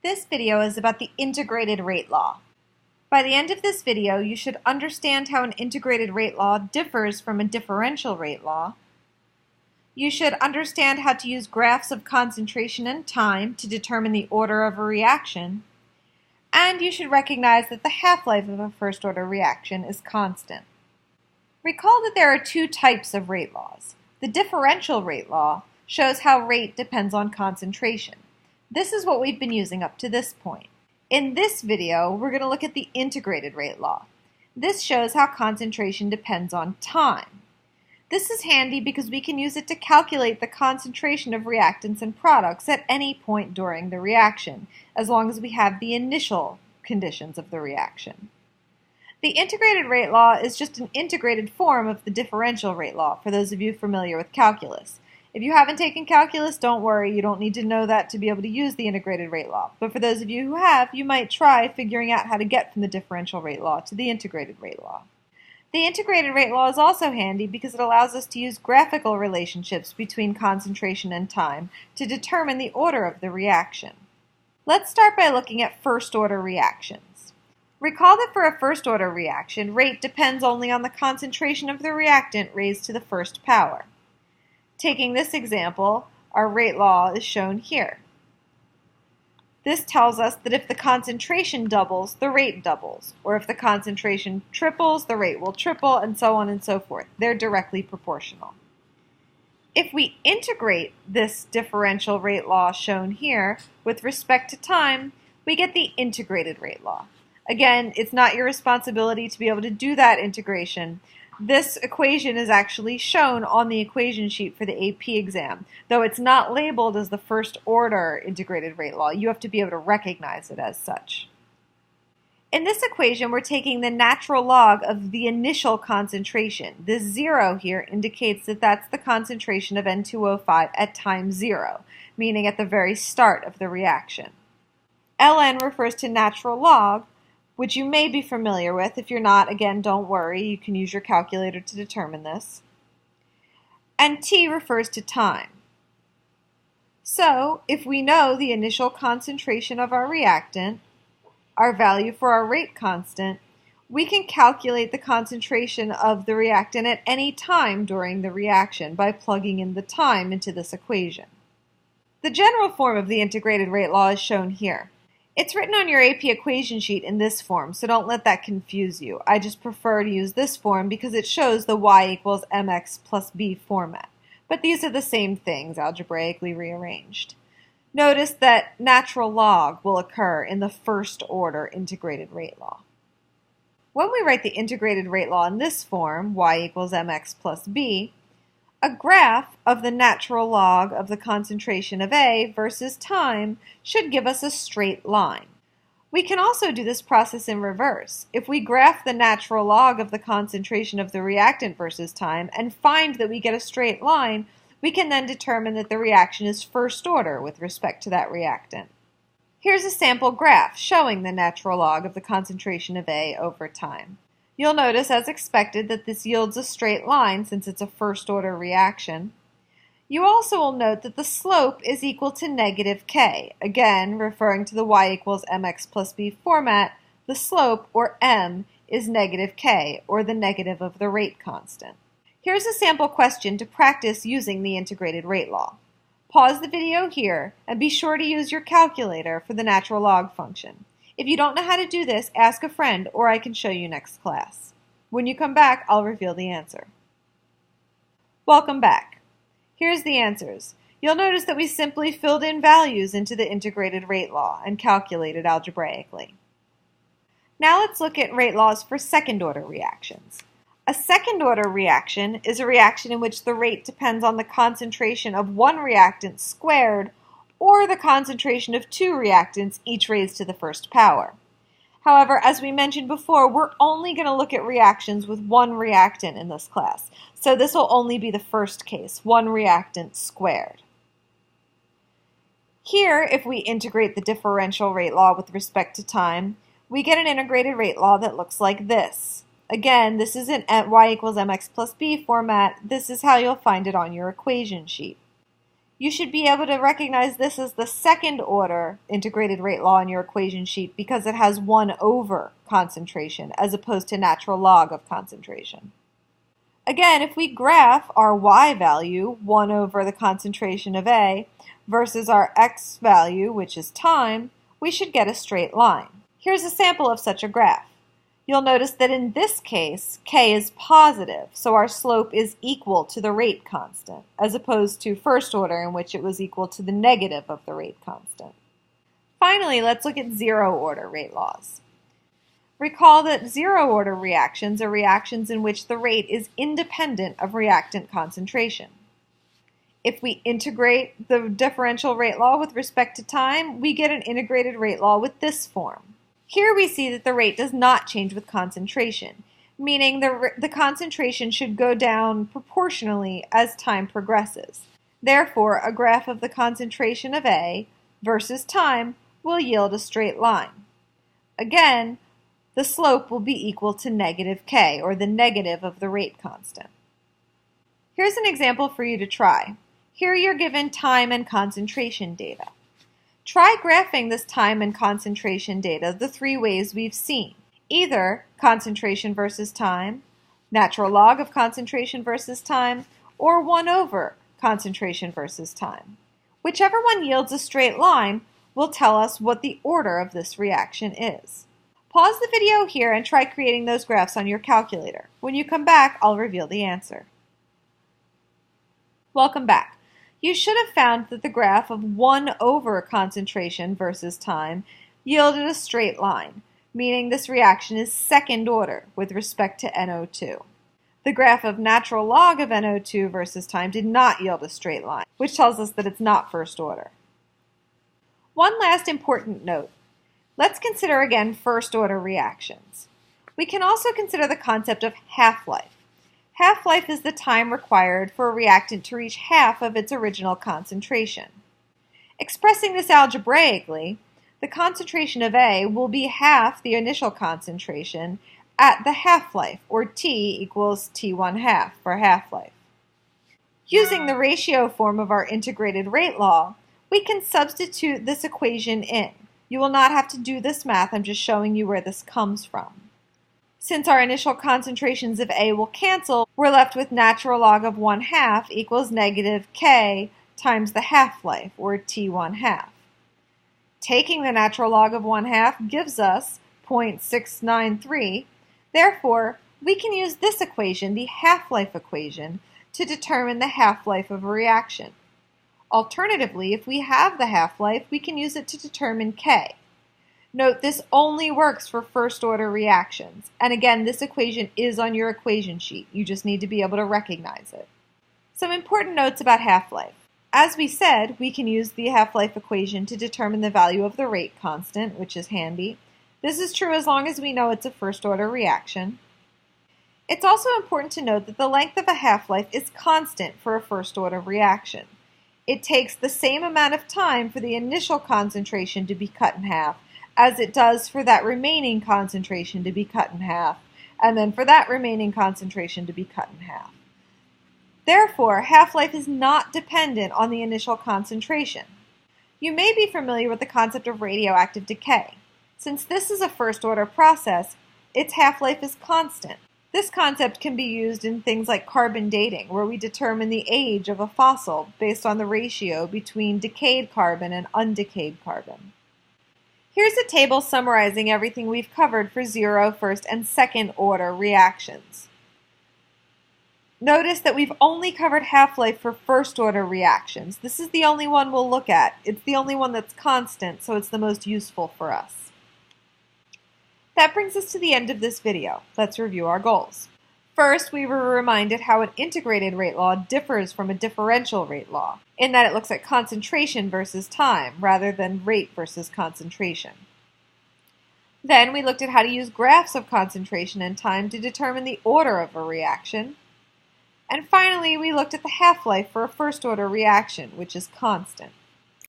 This video is about the integrated rate law. By the end of this video, you should understand how an integrated rate law differs from a differential rate law. You should understand how to use graphs of concentration and time to determine the order of a reaction. And you should recognize that the half-life of a first-order reaction is constant. Recall that there are two types of rate laws. The differential rate law shows how rate depends on concentration. This is what we've been using up to this point. In this video, we're going to look at the integrated rate law. This shows how concentration depends on time. This is handy because we can use it to calculate the concentration of reactants and products at any point during the reaction, as long as we have the initial conditions of the reaction. The integrated rate law is just an integrated form of the differential rate law, for those of you familiar with calculus. If you haven't taken calculus, don't worry, you don't need to know that to be able to use the integrated rate law. But for those of you who have, you might try figuring out how to get from the differential rate law to the integrated rate law. The integrated rate law is also handy because it allows us to use graphical relationships between concentration and time to determine the order of the reaction. Let's start by looking at first-order reactions. Recall that for a first-order reaction, rate depends only on the concentration of the reactant raised to the first power. Taking this example, our rate law is shown here. This tells us that if the concentration doubles, the rate doubles, or if the concentration triples, the rate will triple, and so on and so forth. They're directly proportional. If we integrate this differential rate law shown here with respect to time, we get the integrated rate law. Again, it's not your responsibility to be able to do that integration. This equation is actually shown on the equation sheet for the AP exam. Though it's not labeled as the first order integrated rate law, you have to be able to recognize it as such. In this equation, we're taking the natural log of the initial concentration. This 0 here indicates that that's the concentration of N2O5 at time 0, meaning at the very start of the reaction. Ln refers to natural log, which you may be familiar with. If you're not, again, don't worry. You can use your calculator to determine this. And T refers to time. So, if we know the initial concentration of our reactant, our value for our rate constant, we can calculate the concentration of the reactant at any time during the reaction by plugging in the time into this equation. The general form of the integrated rate law is shown here. It's written on your AP equation sheet in this form, so don't let that confuse you. I just prefer to use this form because it shows the y equals mx plus b format. But these are the same things, algebraically rearranged. Notice that natural log will occur in the first order integrated rate law. When we write the integrated rate law in this form, y equals mx plus b, a graph of the natural log of the concentration of A versus time should give us a straight line. We can also do this process in reverse. If we graph the natural log of the concentration of the reactant versus time and find that we get a straight line, we can then determine that the reaction is first order with respect to that reactant. Here's a sample graph showing the natural log of the concentration of A over time. You'll notice, as expected, that this yields a straight line since it's a first-order reaction. You also will note that the slope is equal to negative k. Again, referring to the y equals mx plus b format, the slope, or m, is negative k, or the negative of the rate constant. Here's a sample question to practice using the integrated rate law. Pause the video here, and be sure to use your calculator for the natural log function. If you don't know how to do this, ask a friend, or I can show you next class. When you come back, I'll reveal the answer. Welcome back. Here's the answers. You'll notice that we simply filled in values into the integrated rate law and calculated algebraically. Now let's look at rate laws for second-order reactions. A second-order reaction is a reaction in which the rate depends on the concentration of one reactant squared or the concentration of two reactants, each raised to the first power. However, as we mentioned before, we're only going to look at reactions with one reactant in this class. So this will only be the first case, one reactant squared. Here, if we integrate the differential rate law with respect to time, we get an integrated rate law that looks like this. Again, this is in y equals mx plus b format. This is how you'll find it on your equation sheet. You should be able to recognize this as the second order integrated rate law in your equation sheet because it has 1 over concentration as opposed to natural log of concentration. Again, if we graph our y value, 1 over the concentration of A, versus our x value, which is time, we should get a straight line. Here's a sample of such a graph. You'll notice that in this case, k is positive, so our slope is equal to the rate constant, as opposed to first order in which it was equal to the negative of the rate constant. Finally, let's look at zero order rate laws. Recall that zero order reactions are reactions in which the rate is independent of reactant concentration. If we integrate the differential rate law with respect to time, we get an integrated rate law with this form. Here we see that the rate does not change with concentration, meaning the concentration should go down proportionally as time progresses. Therefore, a graph of the concentration of A versus time will yield a straight line. Again, the slope will be equal to negative k, or the negative of the rate constant. Here's an example for you to try. Here you're given time and concentration data. Try graphing this time and concentration data the 3 ways we've seen. Either concentration versus time, natural log of concentration versus time, or 1 over concentration versus time. Whichever one yields a straight line will tell us what the order of this reaction is. Pause the video here and try creating those graphs on your calculator. When you come back, I'll reveal the answer. Welcome back. You should have found that the graph of 1 over concentration versus time yielded a straight line, meaning this reaction is second order with respect to NO2. The graph of natural log of NO2 versus time did not yield a straight line, which tells us that it's not first order. One last important note. Let's consider again first order reactions. We can also consider the concept of half-life. Half-life is the time required for a reactant to reach half of its original concentration. Expressing this algebraically, the concentration of A will be half the initial concentration at the half-life, or T equals T1 half for half-life. Using the ratio form of our integrated rate law, we can substitute this equation in. You will not have to do this math, I'm just showing you where this comes from. Since our initial concentrations of A will cancel, we're left with natural log of 1 half equals negative k times the half-life, or T1 half. Taking the natural log of 1 half gives us 0.693. Therefore, we can use this equation, the half-life equation, to determine the half-life of a reaction. Alternatively, if we have the half-life, we can use it to determine k. Note this only works for first order reactions, and again this equation is on your equation sheet, you just need to be able to recognize it. Some important notes about half-life. As we said, we can use the half-life equation to determine the value of the rate constant, which is handy. This is true as long as we know it's a first order reaction. It's also important to note that the length of a half-life is constant for a first order reaction. It takes the same amount of time for the initial concentration to be cut in half as it does for that remaining concentration to be cut in half, and then for that remaining concentration to be cut in half. Therefore, half-life is not dependent on the initial concentration. You may be familiar with the concept of radioactive decay. Since this is a first-order process, its half-life is constant. This concept can be used in things like carbon dating, where we determine the age of a fossil based on the ratio between decayed carbon and undecayed carbon. Here's a table summarizing everything we've covered for 0, first, and second order reactions. Notice that we've only covered half-life for first order reactions. This is the only one we'll look at. It's the only one that's constant, so it's the most useful for us. That brings us to the end of this video. Let's review our goals. First, we were reminded how an integrated rate law differs from a differential rate law, in that it looks at concentration versus time, rather than rate versus concentration. Then we looked at how to use graphs of concentration and time to determine the order of a reaction. And finally, we looked at the half-life for a first-order reaction, which is constant.